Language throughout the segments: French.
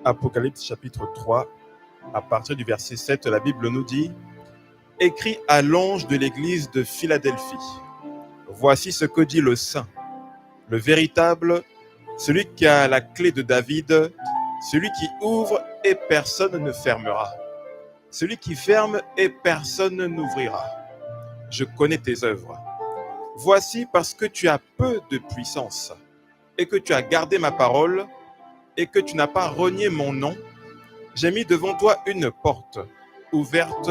Apocalypse chapitre 3, à partir du verset 7, la Bible nous dit « Écrit à l'ange de l'église de Philadelphie, voici ce que dit le Saint, le véritable, celui qui a la clé de David, celui qui ouvre et personne ne fermera, celui qui ferme et personne n'ouvrira. Je connais tes œuvres. Voici parce que tu as peu de puissance et que tu as gardé ma parole et que tu n'as pas renié mon nom, j'ai mis devant toi une porte ouverte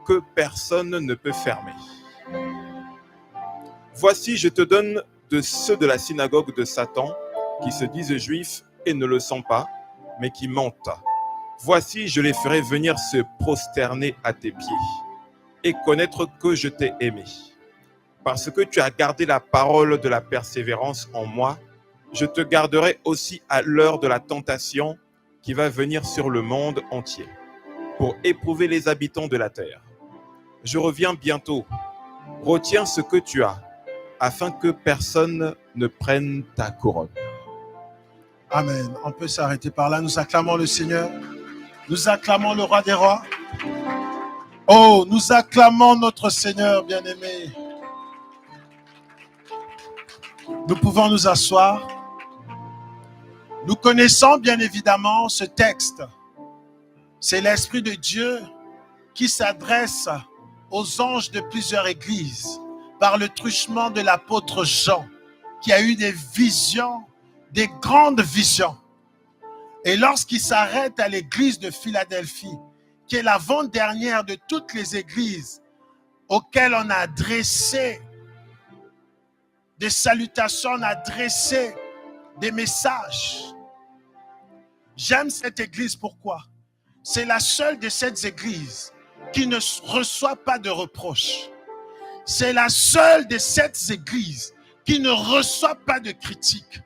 que personne ne peut fermer. Voici, je te donne de ceux de la synagogue de Satan qui se disent juifs et ne le sont pas, mais qui mentent. Voici, je les ferai venir se prosterner à tes pieds et connaître que je t'ai aimé. Parce que tu as gardé la parole de la persévérance en moi, je te garderai aussi à l'heure de la tentation qui va venir sur le monde entier, pour éprouver les habitants de la terre. Je reviens bientôt. Retiens ce que tu as, afin que personne ne prenne ta couronne. » Amen. On peut s'arrêter par là. Nous acclamons le Seigneur. Nous acclamons le roi des rois. Oh, nous acclamons notre Seigneur bien-aimé. Nous pouvons nous asseoir. Nous connaissons bien évidemment ce texte. C'est l'Esprit de Dieu qui s'adresse aux anges de plusieurs églises par le truchement de l'apôtre Jean, qui a eu des visions, des grandes visions. Et lorsqu'il s'arrête à l'église de Philadelphie, qui est l'avant-dernière de toutes les églises auxquelles on a adressé des salutations, on a adressé des messages. J'aime cette église, pourquoi? C'est la seule de ces églises qui ne reçoit pas de reproches. C'est la seule de ces églises qui ne reçoit pas de critiques.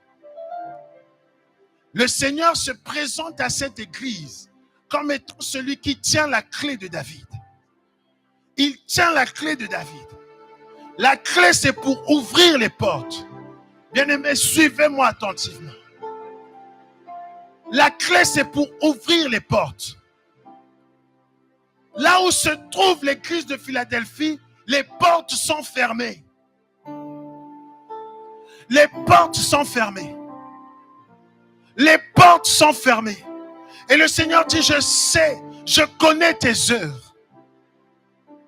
Le Seigneur se présente à cette église comme étant celui qui tient la clé de David. Il tient la clé de David. La clé, c'est pour ouvrir les portes. Bien-aimés, suivez-moi attentivement. La clé, c'est pour ouvrir les portes. Là où se trouve l'église de Philadelphie, les portes sont fermées. Les portes sont fermées. Les portes sont fermées. Et le Seigneur dit, je sais, je connais tes œuvres.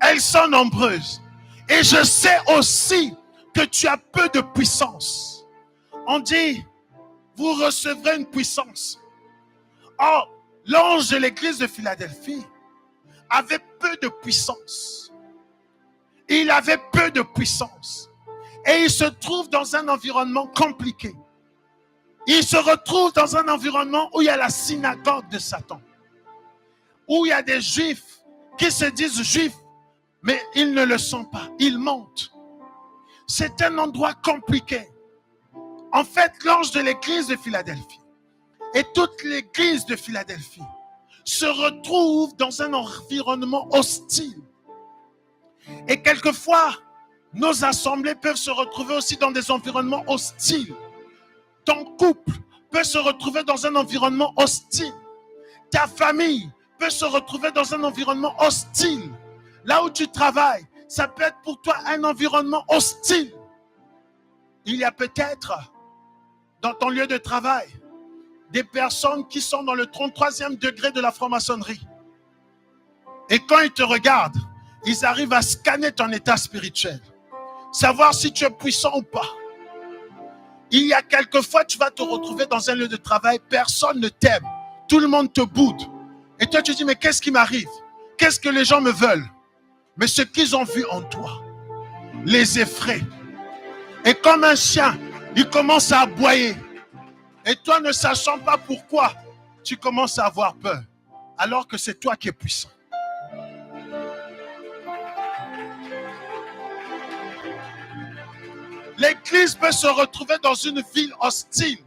Elles sont nombreuses. Et je sais aussi que tu as peu de puissance. On dit, vous recevrez une puissance. Or, l'ange de l'église de Philadelphie avait peu de puissance. Il avait peu de puissance. Et il se trouve dans un environnement compliqué. Il se retrouve dans un environnement où il y a la synagogue de Satan. Où il y a des juifs qui se disent juifs, mais ils ne le sont pas. Ils mentent. C'est un endroit compliqué. En fait, l'ange de l'église de Philadelphie et toute l'église de Philadelphie se retrouvent dans un environnement hostile. Et quelquefois, nos assemblées peuvent se retrouver aussi dans des environnements hostiles. Ton couple peut se retrouver dans un environnement hostile. Ta famille peut se retrouver dans un environnement hostile. Là où tu travailles, ça peut être pour toi un environnement hostile. Il y a peut-être dans ton lieu de travail des personnes qui sont dans le 33e degré de la franc-maçonnerie. Et quand ils te regardent, ils arrivent à scanner ton état spirituel. Savoir si tu es puissant ou pas. Il y a quelquefois, tu vas te retrouver dans un lieu de travail, personne ne t'aime. Tout le monde te boude. Et toi, tu te dis, mais qu'est-ce qui m'arrive? Qu'est-ce que les gens me veulent? Mais ce qu'ils ont vu en toi les effraie. Et comme un chien, il commence à aboyer. Et toi, ne sachant pas pourquoi, tu commences à avoir peur. Alors que c'est toi qui es puissant. L'église peut se retrouver dans une ville hostile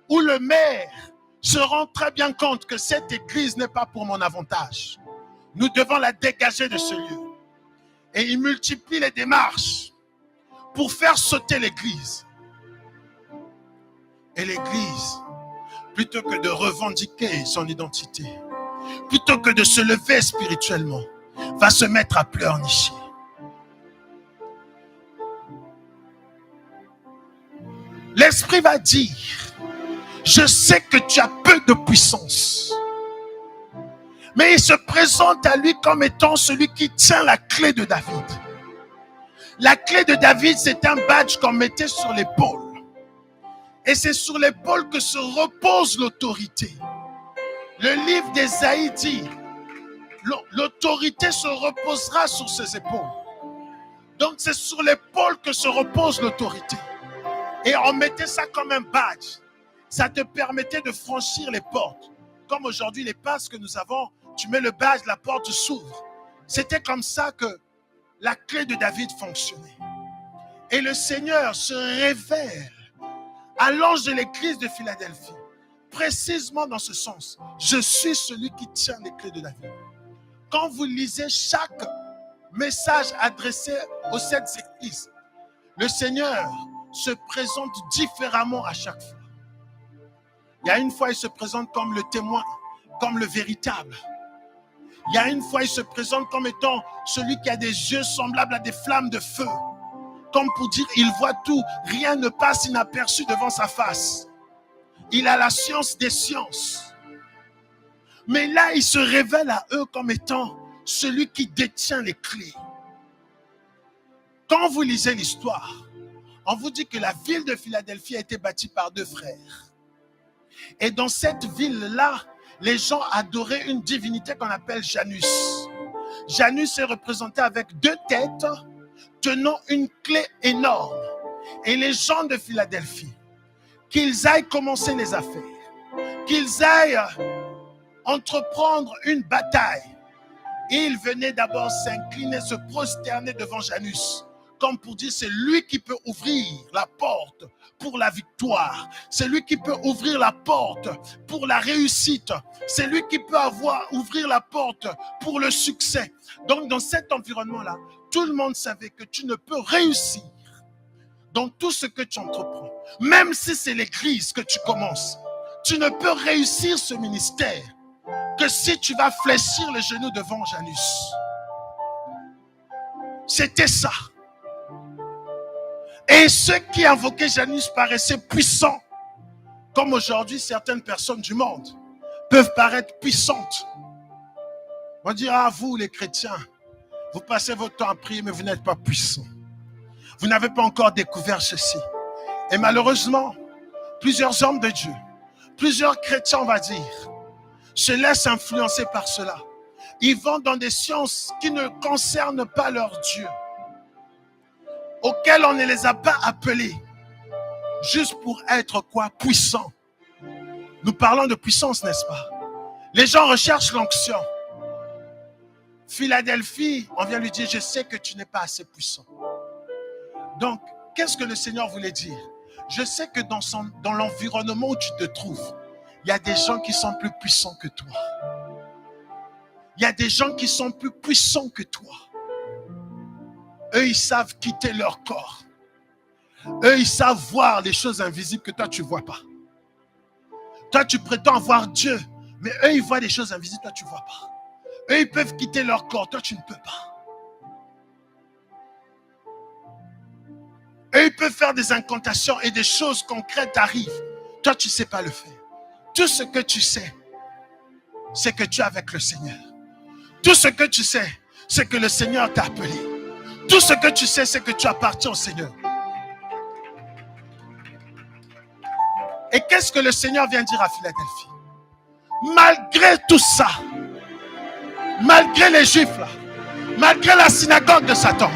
où le maire se rend très bien compte que cette église n'est pas pour mon avantage. Nous devons la dégager de ce lieu. Et il multiplie les démarches pour faire sauter l'église. Et l'église plutôt que de revendiquer son identité, plutôt que de se lever spirituellement, va se mettre à pleurnicher. L'esprit va dire, je sais que tu as peu de puissance. Mais il se présente à lui comme étant celui qui tient la clé de David. La clé de David, c'est un badge qu'on mettait sur l'épaule. Et c'est sur l'épaule que se repose l'autorité. Le livre d'Ésaïe dit, l'autorité se reposera sur ses épaules. Donc c'est sur l'épaule que se repose l'autorité. Et on mettait ça comme un badge. Ça te permettait de franchir les portes. Comme aujourd'hui, les passes que nous avons, tu mets le badge, la porte s'ouvre. C'était comme ça que la clé de David fonctionnait. Et le Seigneur se révèle à l'ange de l'église de Philadelphie, précisément dans ce sens. Je suis celui qui tient les clés de David. Quand vous lisez chaque message adressé aux 7 églises, le Seigneur se présente différemment à chaque fois. Il y a une fois, il se présente comme le témoin, comme le véritable. Il y a une fois, il se présente comme étant celui qui a des yeux semblables à des flammes de feu. Comme pour dire, il voit tout, rien ne passe inaperçu devant sa face. Il a la science des sciences. Mais là, il se révèle à eux comme étant celui qui détient les clés. Quand vous lisez l'histoire, on vous dit que la ville de Philadelphie a été bâtie par 2 frères. Et dans cette ville-là, les gens adoraient une divinité qu'on appelle Janus. Janus est représenté avec 2 têtes tenant une clé énorme. Et les gens de Philadelphie, qu'ils aillent commencer les affaires, qu'ils aillent entreprendre une bataille, ils venaient d'abord s'incliner, se prosterner devant Janus, comme pour dire c'est lui qui peut ouvrir la porte pour la victoire, c'est lui qui peut ouvrir la porte pour la réussite, c'est lui qui peut ouvrir la porte pour le succès. Donc dans cet environnement-là, tout le monde savait que tu ne peux réussir dans tout ce que tu entreprends, même si c'est l'église que tu commences. Tu ne peux réussir ce ministère que si tu vas fléchir les genoux devant Janus. C'était ça. Et ceux qui invoquaient Janus paraissaient puissants, comme aujourd'hui certaines personnes du monde peuvent paraître puissantes. On dira à vous les chrétiens, vous passez votre temps à prier mais vous n'êtes pas puissants. Vous n'avez pas encore découvert ceci. Et malheureusement, plusieurs hommes de Dieu, plusieurs chrétiens on va dire, se laissent influencer par cela. Ils vont dans des sciences qui ne concernent pas leur Dieu, auxquels on ne les a pas appelés, juste pour être quoi? Puissants. Nous parlons de puissance, n'est-ce pas? Les gens recherchent l'onction. Philadelphie, on vient lui dire, je sais que tu n'es pas assez puissant. Donc, qu'est-ce que le Seigneur voulait dire? Je sais que dans l'environnement où tu te trouves, il y a des gens qui sont plus puissants que toi. Il y a des gens qui sont plus puissants que toi. Eux, ils savent quitter leur corps. Eux, ils savent voir les choses invisibles que toi, tu ne vois pas. Toi, tu prétends voir Dieu, mais eux, ils voient des choses invisibles, toi, tu ne vois pas. Eux, ils peuvent quitter leur corps, toi, tu ne peux pas. Eux, ils peuvent faire des incantations et des choses concrètes arrivent. Toi, tu ne sais pas le faire. Tout ce que tu sais, c'est que tu es avec le Seigneur. Tout ce que tu sais, c'est que le Seigneur t'a appelé. Tout ce que tu sais, c'est que tu appartiens au Seigneur. Et qu'est-ce que le Seigneur vient dire à Philadelphie? Malgré tout ça, malgré les Juifs là, malgré la synagogue de Satan,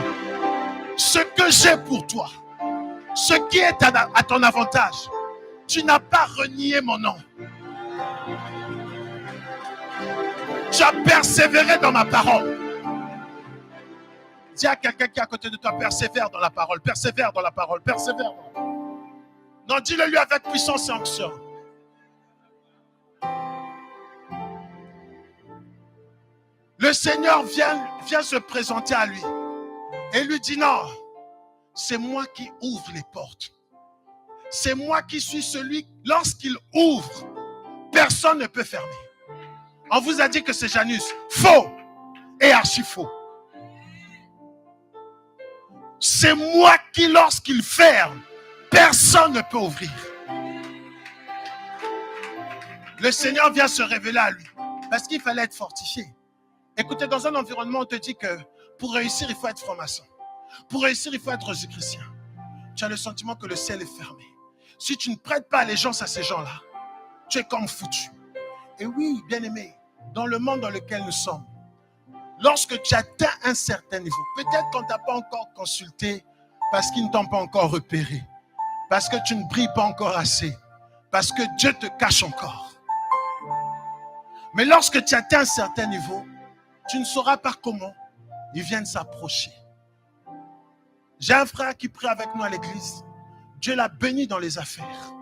ce que j'ai pour toi, ce qui est à ton avantage, tu n'as pas renié mon nom. Tu as persévéré dans ma parole. Dis à quelqu'un qui est à côté de toi, persévère dans la parole, persévère dans la parole, persévère. Non, dis-le lui avec puissance et onction. Le Seigneur vient se présenter à lui et lui dit non, c'est moi qui ouvre les portes. C'est moi qui suis celui, lorsqu'il ouvre, Personne ne peut fermer. On vous a dit que c'est Janus. Faux et archi faux. C'est moi qui, lorsqu'il ferme, personne ne peut ouvrir. Le Seigneur vient se révéler à lui. Parce qu'il fallait être fortifié. Écoutez, dans un environnement, on te dit que pour réussir, il faut être franc-maçon. Pour réussir, il faut être chrétien. Tu as le sentiment que le ciel est fermé. Si tu ne prêtes pas allégeance à ces gens-là, tu es comme foutu. Et oui, bien-aimé, dans le monde dans lequel nous sommes, lorsque tu atteins un certain niveau, peut-être qu'on ne t'a pas encore consulté parce qu'ils ne t'ont pas encore repéré, parce que tu ne brilles pas encore assez, parce que Dieu te cache encore. Mais lorsque tu atteins un certain niveau, tu ne sauras pas comment ils viennent s'approcher. J'ai un frère qui prie avec nous à l'église. Dieu l'a béni dans les affaires.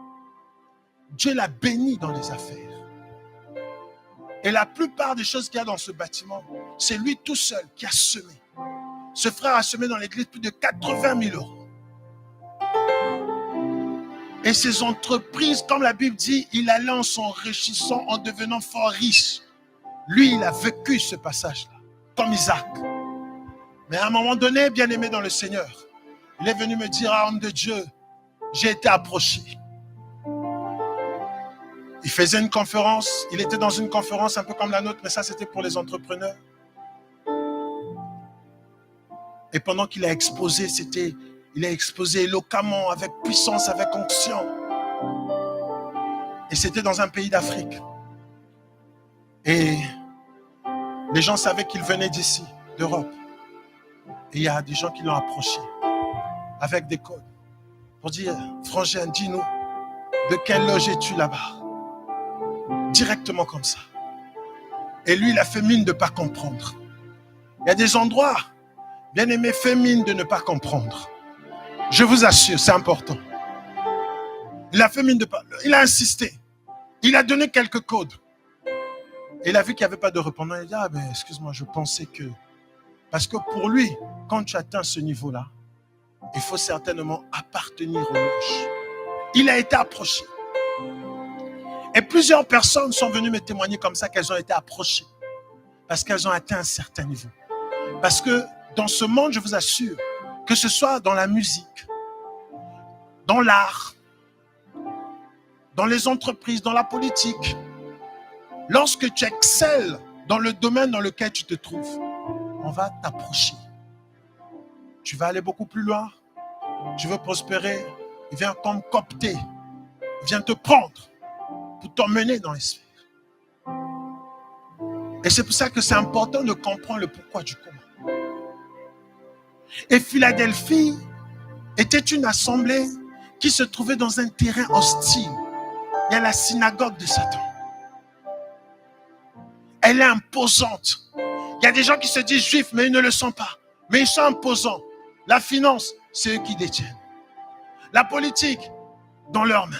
Dieu l'a béni dans les affaires. Et la plupart des choses qu'il y a dans ce bâtiment, c'est lui tout seul qui a semé. Ce frère a semé dans l'église plus de 80 000 euros. Et ses entreprises, comme la Bible dit, il allait en s'enrichissant, en devenant fort riche. Lui, il a vécu ce passage-là, comme Isaac. Mais à un moment donné, bien aimé dans le Seigneur, il est venu me dire, ah, homme de Dieu, j'ai été approché. Il faisait une conférence, il était dans une conférence un peu comme la nôtre, mais ça c'était pour les entrepreneurs. Et pendant qu'il a exposé, il a exposé éloquemment, avec puissance, avec onction. Et c'était dans un pays d'Afrique. Et les gens savaient qu'il venait d'ici, d'Europe. Et il y a des gens qui l'ont approché avec des codes pour dire, frangin, dis-nous, de quelle loge es-tu là-bas? Directement comme ça. Et lui, il a fait mine de ne pas comprendre. Il y a des endroits, bien aimé, fait mine de ne pas comprendre. Je vous assure, c'est important. Il a fait mine de pas. Il a insisté. Il a donné quelques codes. Et il a vu qu'il n'y avait pas de répondant. Il a dit, ah ben, excuse-moi, je pensais que... Parce que pour lui, quand tu atteins ce niveau-là, il faut certainement appartenir aux loges. Il a été approché. Et plusieurs personnes sont venues me témoigner comme ça qu'elles ont été approchées. Parce qu'elles ont atteint un certain niveau. Parce que dans ce monde, je vous assure, que ce soit dans la musique, dans l'art, dans les entreprises, dans la politique, lorsque tu excelles dans le domaine dans lequel tu te trouves, on va t'approcher. Tu vas aller beaucoup plus loin. Tu veux prospérer. Il vient comme coopter. Il vient te prendre pour t'emmener dans les sphères. Et c'est pour ça que c'est important de comprendre le pourquoi du comment. Et Philadelphie était une assemblée qui se trouvait dans un terrain hostile. Il y a la synagogue de Satan. Elle est imposante. Il y a des gens qui se disent juifs, mais ils ne le sont pas. Mais ils sont imposants. La finance, c'est eux qui détiennent. La politique, dans leurs mains.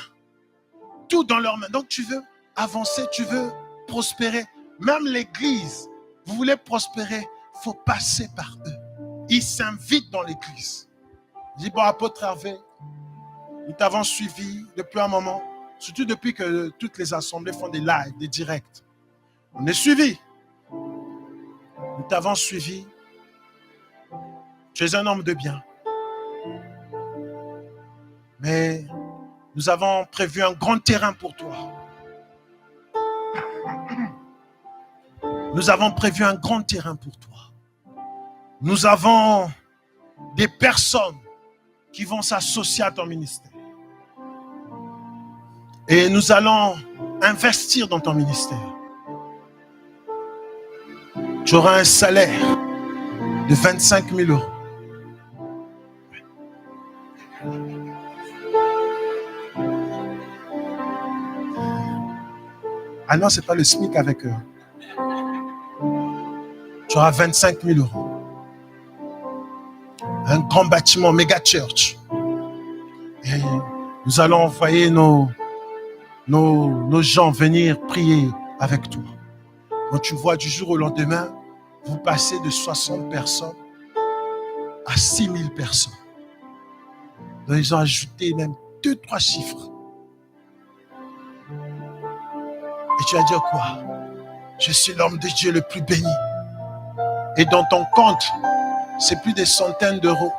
Tout dans leurs mains. Donc tu veux avancer, tu veux prospérer. Même l'église, vous voulez prospérer, il faut passer par eux. Ils s'invitent dans l'église. Je dis, bon, apôtre Hervé, nous t'avons suivi depuis un moment, surtout depuis que toutes les assemblées font des lives, des directs. On est suivi. Nous t'avons suivi. Tu es un homme de bien. Mais nous avons prévu un grand terrain pour toi. Nous avons prévu un grand terrain pour toi. Nous avons des personnes qui vont s'associer à ton ministère. Et nous allons investir dans ton ministère. Tu auras un salaire de 25 000 euros. Ah non, ce n'est pas le SMIC avec eux. Tu auras 25 000 euros. Un grand bâtiment, méga church. Et nous allons envoyer nos gens venir prier avec toi. Quand tu vois du jour au lendemain, vous passez de 60 personnes à 6 000 personnes. Donc ils ont ajouté même 2-3 chiffres. Et tu vas dire quoi? Je suis l'homme de Dieu le plus béni. Et dans ton compte, c'est plus des centaines d'euros,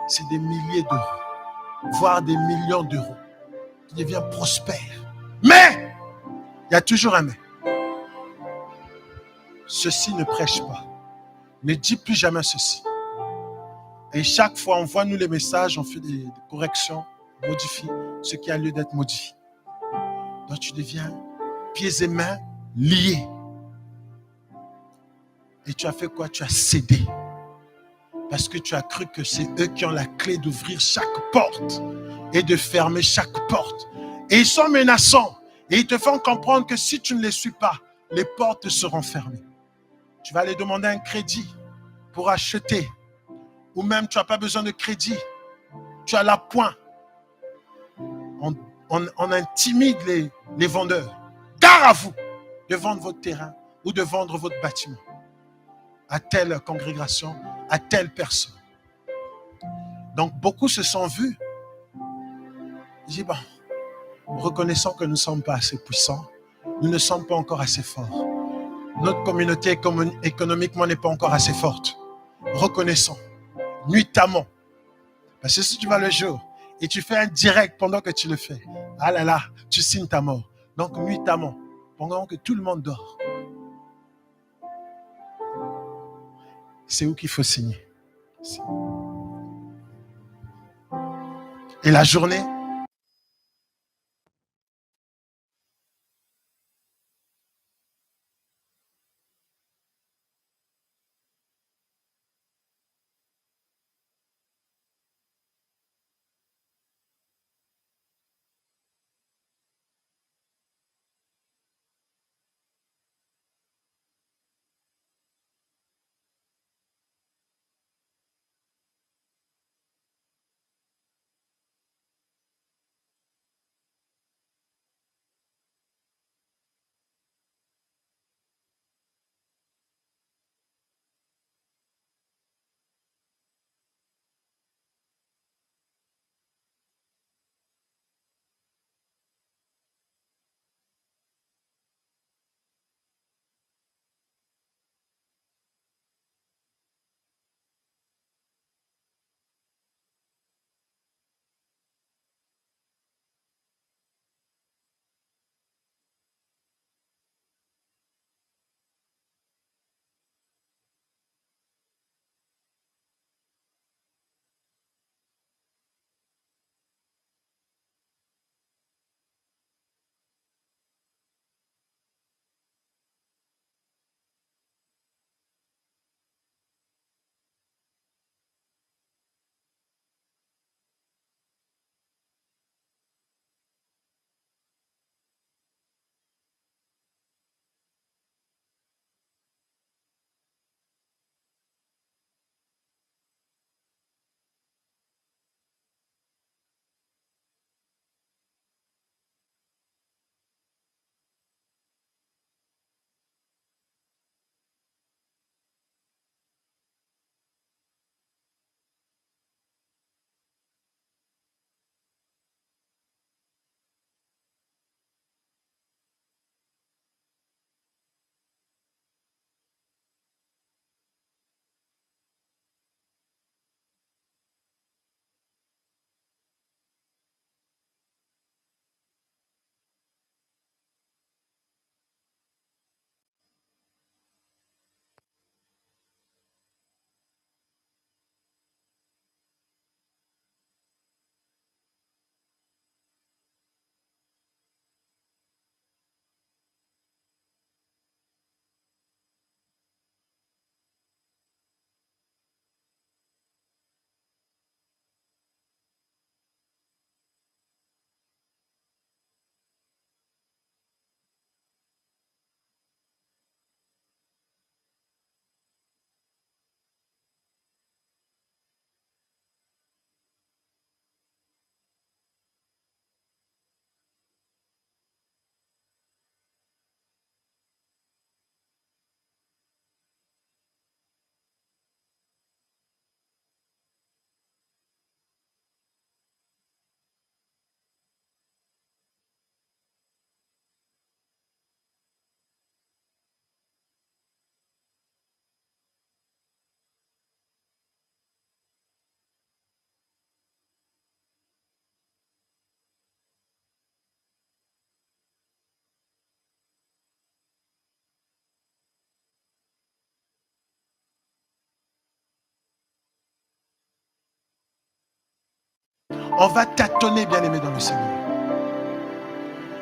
c'est des milliers d'euros, voire des millions d'euros. Tu deviens prospère. Mais, il y a toujours un mais. Ceci ne prêche pas. Ne dis plus jamais ceci. Et chaque fois, envoie-nous les messages, on fait des corrections, on modifie ce qui a lieu d'être modifié. Donc tu deviens pieds et mains liés. Et tu as fait quoi? Tu as cédé. Parce que tu as cru que c'est eux qui ont la clé d'ouvrir chaque porte et de fermer chaque porte. Et ils sont menaçants. Et ils te font comprendre que si tu ne les suis pas, les portes seront fermées. Tu vas aller demander un crédit pour acheter. Ou même tu n'as pas besoin de crédit. Tu as l'appoint. On intimide les vendeurs. Gare à vous de vendre votre terrain ou de vendre votre bâtiment à telle congrégation, à telle personne. Donc beaucoup se sont vus. Ils disent, bon, reconnaissons que nous ne sommes pas assez puissants. Nous ne sommes pas encore assez forts. Notre communauté économiquement n'est pas encore assez forte. Reconnaissons, nuitamment. Parce que si tu vas le jour et tu fais un direct pendant que tu le fais, ah là là, tu signes ta mort. Donc nuitamment, pendant que tout le monde dort, c'est où qu'il faut signer. Et la journée, On va tâtonner, bien-aimés dans le Seigneur.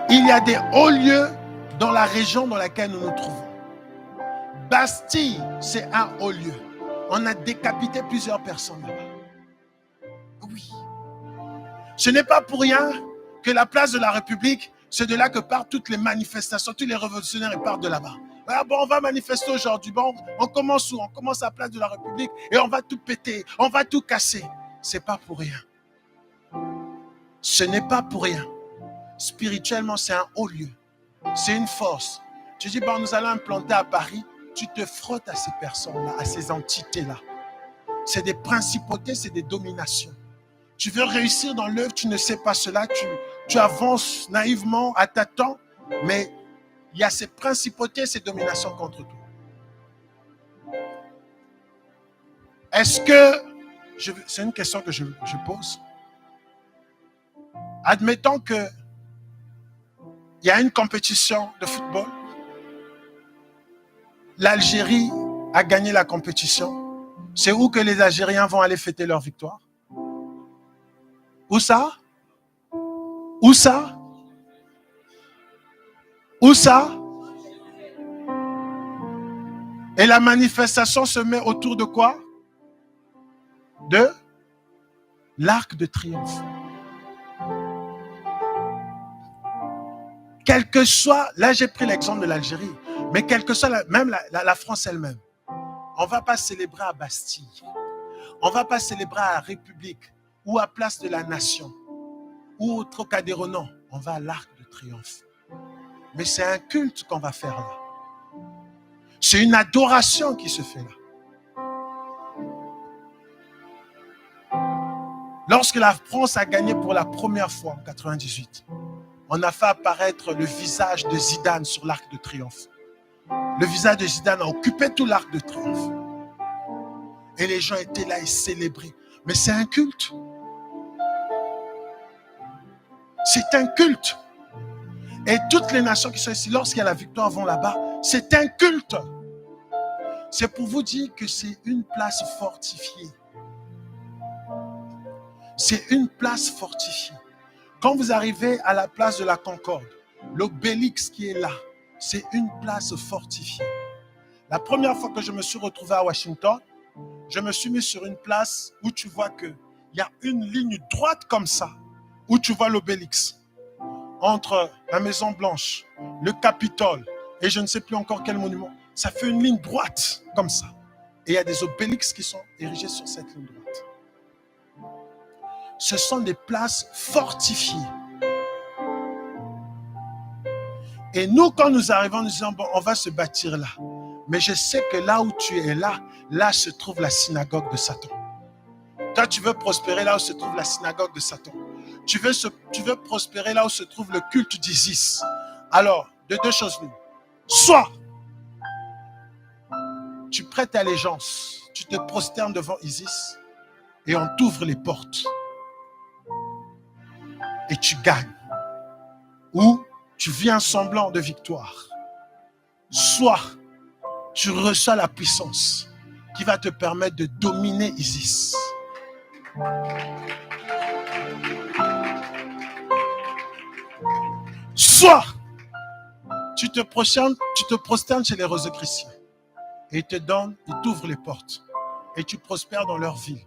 Il y a des hauts lieux dans la région dans laquelle nous nous trouvons. Bastille, c'est un haut lieu. On a décapité plusieurs personnes là-bas. Oui. Ce n'est pas pour rien que la place de la République, c'est de là que partent toutes les manifestations, tous les révolutionnaires ils partent de là-bas. Ah bon, on va manifester aujourd'hui. Bon, on commence où? On commence à la place de la République et on va tout péter, on va tout casser. C'est pas pour rien. Ce n'est pas pour rien. Spirituellement, c'est un haut lieu. C'est une force. Tu dis, bon, nous allons implanter à Paris. Tu te frottes à ces personnes-là, à ces entités-là. C'est des principautés, c'est des dominations. Tu veux réussir dans l'œuvre, tu ne sais pas cela. Tu avances naïvement à tâtons, mais il y a ces principautés, ces dominations contre toi. Est-ce que, c'est une question que je pose. Admettons que il y a une compétition de football. L'Algérie a gagné la compétition. C'est où que les Algériens vont aller fêter leur victoire? Où ça? Où ça? Où ça? Et la manifestation se met autour de quoi? De l'Arc de Triomphe. Quel que soit, là j'ai pris l'exemple de l'Algérie, mais quelle que soit même la France elle-même, on ne va pas célébrer à Bastille, on ne va pas célébrer à la République ou à Place de la Nation ou au Trocadéro, non, on va à l'Arc de Triomphe. Mais c'est un culte qu'on va faire là. C'est une adoration qui se fait là. Lorsque la France a gagné pour la première fois en 98, on a fait apparaître le visage de Zidane sur l'Arc de Triomphe. Le visage de Zidane a occupé tout l'Arc de Triomphe. Et les gens étaient là et célébraient. Mais c'est un culte. C'est un culte. Et toutes les nations qui sont ici, lorsqu'il y a la victoire, vont là-bas. C'est un culte. C'est pour vous dire que c'est une place fortifiée. C'est une place fortifiée. Quand vous arrivez à la place de la Concorde, l'obélix qui est là, c'est une place fortifiée. La première fois que je me suis retrouvé à Washington, je me suis mis sur une place où tu vois qu'il y a une ligne droite comme ça, où tu vois l'obélix. Entre la Maison Blanche, le Capitole et je ne sais plus encore quel monument. Ça fait une ligne droite comme ça. Et il y a des obélix qui sont érigés sur cette ligne droite. Ce sont des places fortifiées. Et nous, quand nous arrivons, nous disons, bon, on va se bâtir là. Mais je sais que là où tu es là se trouve la synagogue de Satan. Toi, tu veux prospérer là où se trouve la synagogue de Satan. Tu veux prospérer là où se trouve le culte d'Isis. Alors, de deux choses l'une. Soit tu prêtes allégeance, tu te prosternes devant Isis et on t'ouvre les portes. Et tu gagnes. Ou tu vis un semblant de victoire. Soit tu reçois la puissance qui va te permettre de dominer Isis. Soit tu te prosternes chez les Rosicruciens et ils t'ouvrent les portes et tu prospères dans leur ville.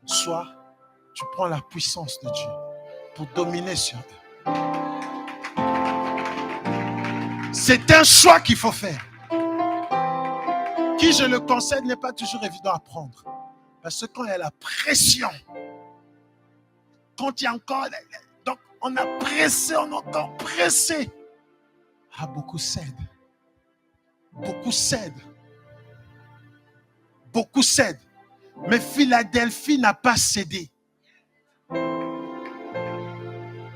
Soit tu prends la puissance de Dieu pour dominer sur eux. C'est un choix qu'il faut faire. Qui, je le concède, n'est pas toujours évident à prendre. Parce que quand il y a la pression, quand il y a encore... Donc, on a pressé, on a encore pressé. Ah, beaucoup cèdent. Beaucoup cèdent. Beaucoup cèdent. Mais Philadelphie n'a pas cédé.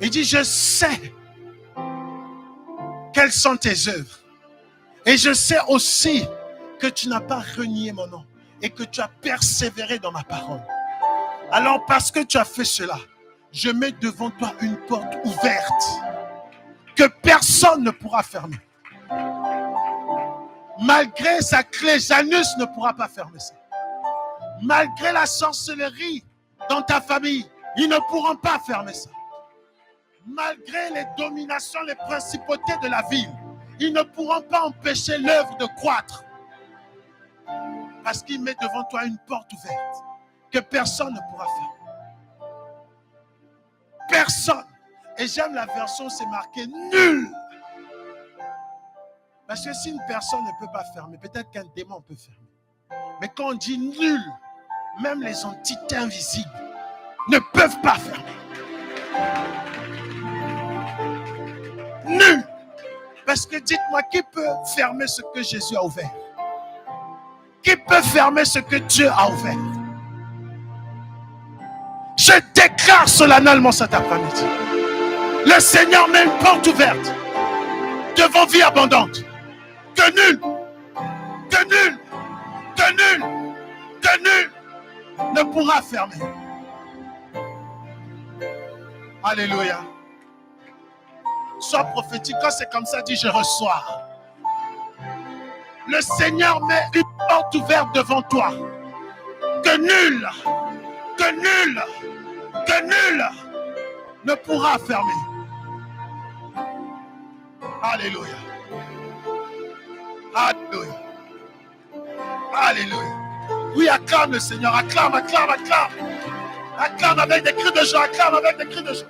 Il dit, je sais quelles sont tes œuvres. Et je sais aussi que tu n'as pas renié mon nom et que tu as persévéré dans ma parole. Alors parce que tu as fait cela, je mets devant toi une porte ouverte que personne ne pourra fermer. Malgré sa clé, Janus ne pourra pas fermer ça. Malgré la sorcellerie dans ta famille, Ils ne pourront pas fermer ça. Malgré les dominations, les principautés de la ville, ils ne pourront pas empêcher l'œuvre de croître. Parce qu'il met devant toi une porte ouverte que personne ne pourra fermer. Personne. Et j'aime la version où c'est marqué nul. Parce que si une personne ne peut pas fermer, peut-être qu'un démon peut fermer. Mais quand on dit nul, même les entités invisibles ne peuvent pas fermer. Nul. Parce que dites-moi, qui peut fermer ce que Jésus a ouvert? Qui peut fermer ce que Dieu a ouvert? Je déclare solennellement cet après-midi. Le Seigneur met une porte ouverte devant vie abondante. Que nul, que nul, que nul, que nul ne pourra fermer. Alléluia. Sois prophétique. Quand c'est comme ça, dis je reçois. Le Seigneur met une porte ouverte devant toi. Que nul, que nul, que nul ne pourra fermer. Alléluia. Alléluia. Alléluia. Oui, acclame le Seigneur. Acclame, acclame, acclame. Acclame avec des cris de joie. Acclame avec des cris de joie.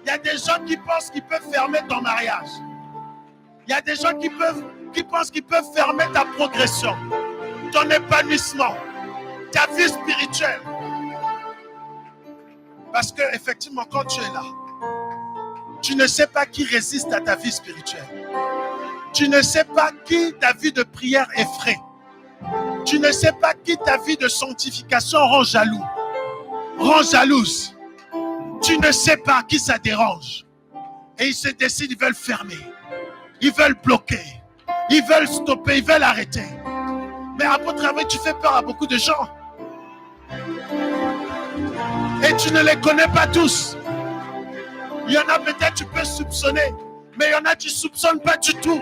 Il y a des gens qui pensent qu'ils peuvent fermer ton mariage. Il y a des gens qui pensent qu'ils peuvent fermer ta progression, ton épanouissement, ta vie spirituelle. Parce que effectivement, quand tu es là, tu ne sais pas qui résiste à ta vie spirituelle. Tu ne sais pas qui ta vie de prière effraie. Tu ne sais pas qui ta vie de sanctification rend jaloux, rend jalouse. Tu ne sais pas qui ça dérange. Et ils se décident, ils veulent fermer. Ils veulent bloquer. Ils veulent stopper, ils veulent arrêter. Mais à votre avis, tu fais peur à beaucoup de gens. Et tu ne les connais pas tous. Il y en a peut-être tu peux soupçonner. Mais il y en a tu ne soupçonnes pas du tout.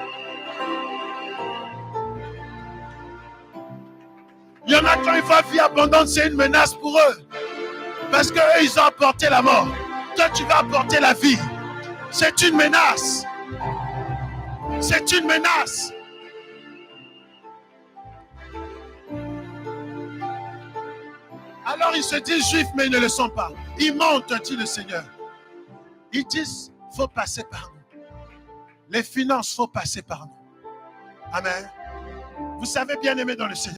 Il y en a quand ils voient vie abondante, c'est une menace pour eux. Parce qu'eux, ils ont apporté la mort. Toi, tu vas apporter la vie. C'est une menace. C'est une menace. Alors ils se disent juifs, mais ils ne le sont pas. Ils mentent, dit le Seigneur. Ils disent, il faut passer par nous. Les finances, il faut passer par nous. Amen. Vous savez, bien aimé dans le Seigneur.